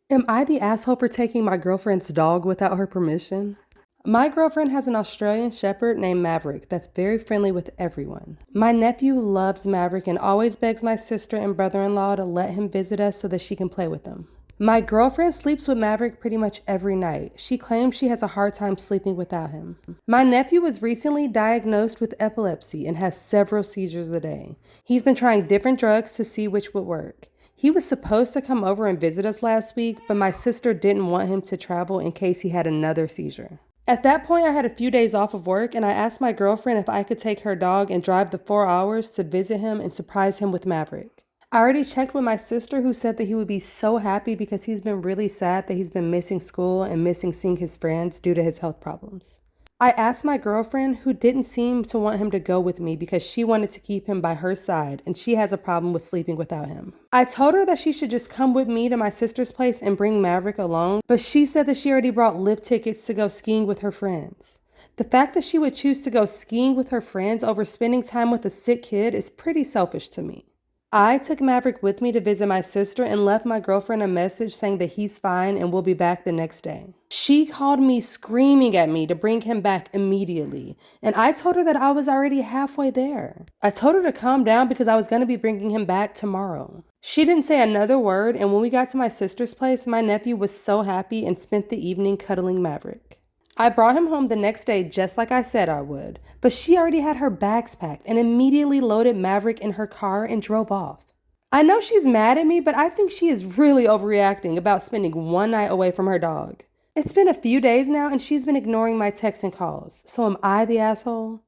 Am I the asshole for taking my girlfriend's dog without her permission? My girlfriend has an Australian Shepherd named Maverick that's very friendly with everyone. My nephew loves Maverick and always begs my sister and brother-in-law to let him visit us so that she can play with him. My girlfriend sleeps with Maverick pretty much every night. She claims she has a hard time sleeping without him. My nephew was recently diagnosed with epilepsy and has several seizures a day. He's been trying different drugs to see which would work. He was supposed to come over and visit us last week, but my sister didn't want him to travel in case he had another seizure. At that point, I had a few days off of work, and I asked my girlfriend if I could take her dog and drive the 4 hours to visit him and surprise him with Maverick. I already checked with my sister, who said that he would be so happy because he's been really sad that he's been missing school and missing seeing his friends due to his health problems. I asked my girlfriend, who didn't seem to want him to go with me because she wanted to keep him by her side and she has a problem with sleeping without him. I told her that she should just come with me to my sister's place and bring Maverick along, but she said that she already brought lift tickets to go skiing with her friends. The fact that she would choose to go skiing with her friends over spending time with a sick kid is pretty selfish to me. I took Maverick with me to visit my sister and left my girlfriend a message saying that he's fine and will be back the next day. She called me screaming at me to bring him back immediately, and I told her that I was already halfway there. I told her to calm down because I was going to be bringing him back tomorrow. She didn't say another word, and when we got to my sister's place, my nephew was so happy and spent the evening cuddling Maverick. I brought him home the next day just like I said I would, but she already had her bags packed and immediately loaded Maverick in her car and drove off. I know she's mad at me, but I think she is really overreacting about spending one night away from her dog. It's been a few days now and she's been ignoring my texts and calls, so am I the asshole?